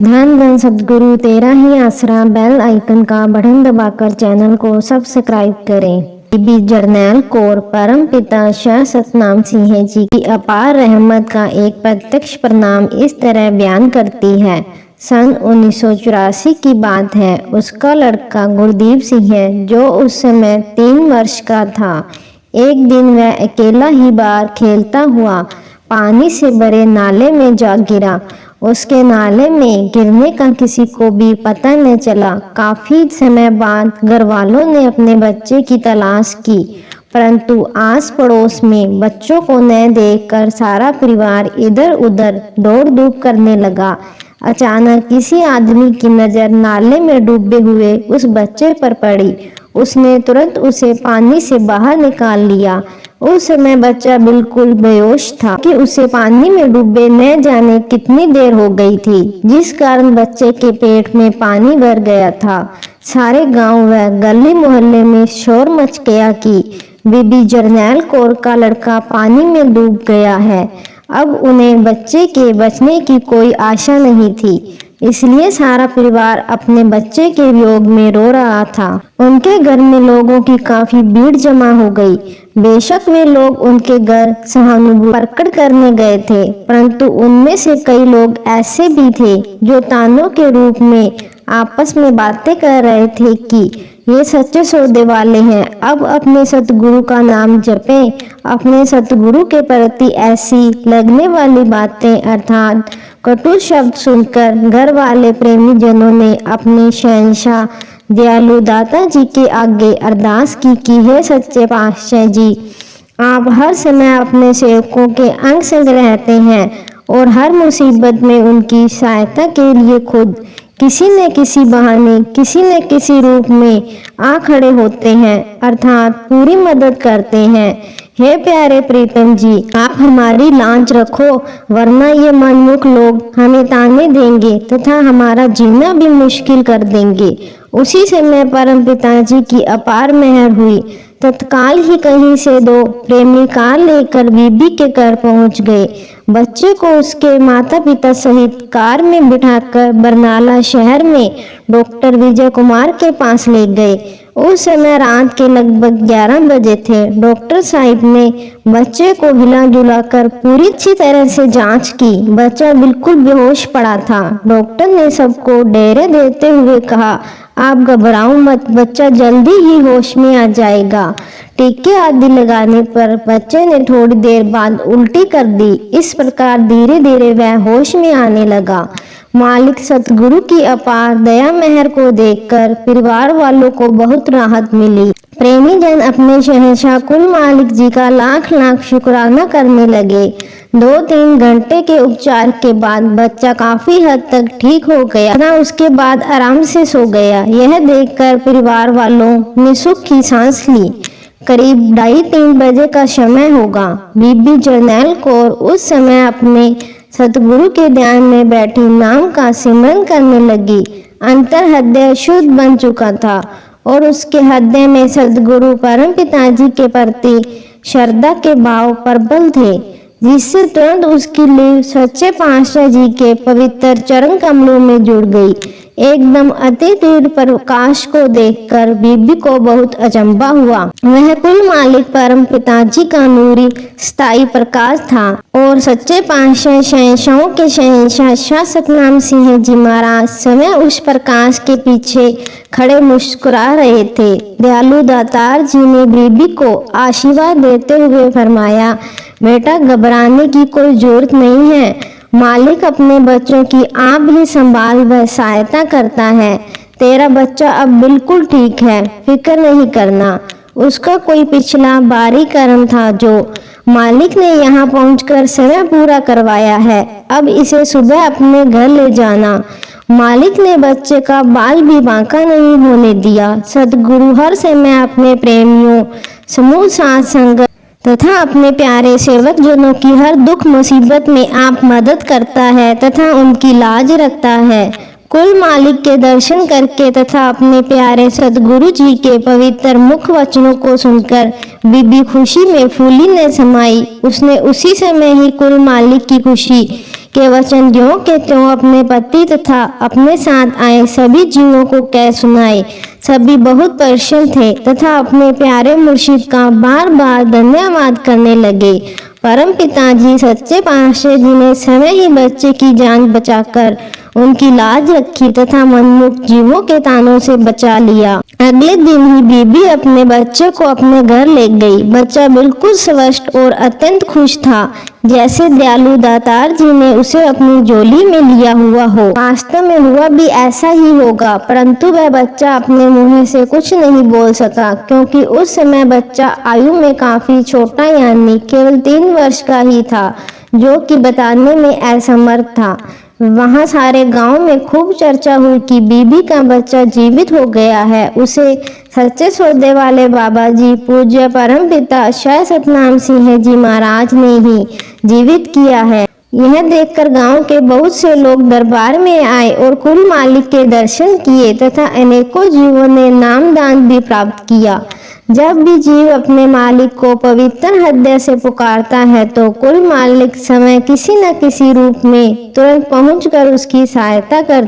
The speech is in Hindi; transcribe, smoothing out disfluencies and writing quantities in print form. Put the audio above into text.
धन धन सद्गुरु तेरा ही आसरा। बेल आइकन का बटन दबाकर चैनल को सब्सक्राइब करें। बीबी जरनैल कौर परम पिता शाह सतनाम सिंह जी की अपार रहमत का एक प्रत्यक्ष परिणाम इस तरह बयान करती है। सन 1984 की बात है। उसका लड़का गुरदीप सिंह है जो उस समय 3 वर्ष का था। एक दिन वह अकेला ही बाहर खेलता हुआ पानी से भरे नाले में जा गिरा। उसके नाले में गिरने का किसी को भी पता न चला। काफी समय बाद घर वालों ने अपने बच्चे की तलाश की, परंतु आस पड़ोस में बच्चों को न देखकर सारा परिवार इधर उधर दौड़ धूप करने लगा। अचानक किसी आदमी की नजर नाले में डूबे हुए उस बच्चे पर पड़ी। उसने तुरंत उसे पानी से बाहर निकाल लिया। उस समय बच्चा बिल्कुल बेहोश था कि उसे पानी में डूबे न जाने कितनी देर हो गई थी, जिस कारण बच्चे के पेट में पानी भर गया था। सारे गांव व गली मोहल्ले में शोर मच गया कि बीबी जरनैल कौर का लड़का पानी में डूब गया है। अब उन्हें बच्चे के बचने की कोई आशा नहीं थी, इसलिए सारा परिवार अपने बच्चे के वियोग में रो रहा था। उनके घर में लोगों की काफी भीड़ जमा हो गई। बेशक वे लोग उनके घर सहानुभूति प्रकट करने गए थे, परंतु उनमें से कई लोग ऐसे भी थे जो तानों के रूप में आपस में बातें कर रहे थे कि ये सच्चे सौदे वाले हैं। अब अपने सतगुरु का नाम जपें। अपने सतगुरु के प्रति ऐसी लगने वाली बातें अर्थात कटु शब्द सुनकर घर वाले प्रेमी जनों ने अपने शहंशाह दयालु दाता जी के आगे अरदास की कि हे सच्चे पातशाह जी, आप हर समय अपने सेवकों के अंग संग रहते हैं और हर मुसीबत में उनकी सहायता के लिए खुद किसी न किसी बहाने किसी न किसी रूप में आ खड़े होते हैं, अर्थात पूरी मदद करते हैं। हे प्यारे प्रीतम जी, आप हमारी लांच रखो, वरना ये मनमुख लोग हमें ताने देंगे तथा हमारा जीना भी मुश्किल कर देंगे। उसी समय परम पिताजी की अपार मेहर हुई। तत्काल ही कहीं से 2 प्रेमी कार लेकर बीबी के घर पहुंच गए। बच्चे को उसके माता पिता सहित कार में बिठाकर बरनाला शहर में डॉक्टर विजय कुमार के पास ले गए। उस समय रात के लगभग 11 बजे थे। डॉक्टर साहब ने बच्चे को हिला जुला कर पूरी अच्छी तरह से जांच की। बच्चा बिल्कुल बेहोश पड़ा था। डॉक्टर ने सबको डेरे देते हुए कहा, आप घबराओ मत, बच्चा जल्दी ही होश में आ जाएगा। टीके आदि लगाने पर बच्चे ने थोड़ी देर बाद उल्टी कर दी। इस प्रकार धीरे धीरे वह होश में आने लगा। मालिक सतगुरु की अपार दया मेहर को देखकर परिवार वालों को बहुत राहत मिली। प्रेमी जन अपने शहंशाह कुल मालिक जी का लाख लाख शुक्राना करने लगे। 2-3 घंटे के उपचार के बाद बच्चा काफी हद तक ठीक हो गया तथा उसके बाद आराम से सो गया। यह देखकर परिवार वालों ने सुख की सांस ली। करीब 2:30-3 बजे का समय होगा। बीबी जरनैल कौर उस समय अपने सतगुरु के ध्यान में बैठी नाम का सिमरन करने लगी। अंतर हृदय शुद्ध बन चुका था और उसके हृदय में सतगुरु परम पिताजी के प्रति श्रद्धा के भाव प्रबल थे, जिससे तुरंत उसकी लीव सच्चे पातशाह जी के पवित्र चरण कमलों में जुड़ गई। एकदम अति तीव्र प्रकाश को देखकर बीबी को बहुत अचंभा हुआ। वह कुल मालिक परम पिताजी का नूरी स्थायी प्रकाश था और सच्चे पातशाह शहंशाहों के शहंशाह शाह सतनाम सिंह जी महाराज समय उस प्रकाश के पीछे खड़े मुस्कुरा रहे थे। दयालु दातार जी ने बीबी को आशीर्वाद देते हुए फरमाया, बेटा घबराने की कोई जरूरत नहीं है। मालिक अपने बच्चों की आप ही संभाल व सहायता करता है। तेरा बच्चा अब बिल्कुल ठीक है, फिक्र नहीं करना। उसका कोई पिछला भारी कर्म था जो मालिक ने यहाँ पहुंचकर समय पूरा करवाया है। अब इसे सुबह अपने घर ले जाना। मालिक ने बच्चे का बाल भी बांका नहीं होने दिया। सतगुरु हर समय अपने प्रेमियों समूह साथ संगत तथा अपने प्यारे सेवक जनों की हर दुख मुसीबत में आप मदद करता है तथा उनकी लाज रखता है। कुल मालिक के दर्शन करके तथा अपने प्यारे सतगुरु जी के पवित्र मुख वचनों को सुनकर बीबी खुशी में फूली न समाई। उसने उसी समय ही कुल मालिक की खुशी के वचन ज्यों के त्यों अपने पति तथा अपने साथ आए सभी जीवों को कह सुनाए। सभी बहुत प्रसन्न थे तथा अपने प्यारे मुर्शिद का बार बार धन्यवाद करने लगे। परम पिताजी सच्चे पातशाह जी ने समय ही बच्चे की जान बचाकर उनकी लाज रखी तथा मनमुख जीवों के तानों से बचा लिया। अगले दिन ही बीबी अपने बच्चे को अपने घर ले गई। बच्चा बिल्कुल स्वस्थ और अत्यंत खुश था, जैसे दयालु दातार जी ने उसे अपनी झोली में लिया हुआ हो। वास्तव में हुआ भी ऐसा ही होगा, परंतु वह बच्चा अपने मुंह से कुछ नहीं बोल सका, क्योंकि उस समय बच्चा आयु में काफी छोटा यानी केवल 3 वर्ष का ही था, जो कि बताने में असमर्थ था। वहां सारे गांव में खूब चर्चा हुई कि बीबी का बच्चा जीवित हो गया है। उसे सच्चे सौदे वाले बाबा जी पूज्य परम पिता शाह सतनाम सिंह जी महाराज ने ही जीवित किया है। यह देखकर गांव के बहुत से लोग दरबार में आए और कुल मालिक के दर्शन किए तथा अनेकों जीवों ने नामदान भी प्राप्त किया। जब भी जीव अपने मालिक को पवित्र हृदय से पुकारता है तो कुल मालिक समय किसी न किसी रूप में तुरंत पहुंचकर उसकी सहायता करता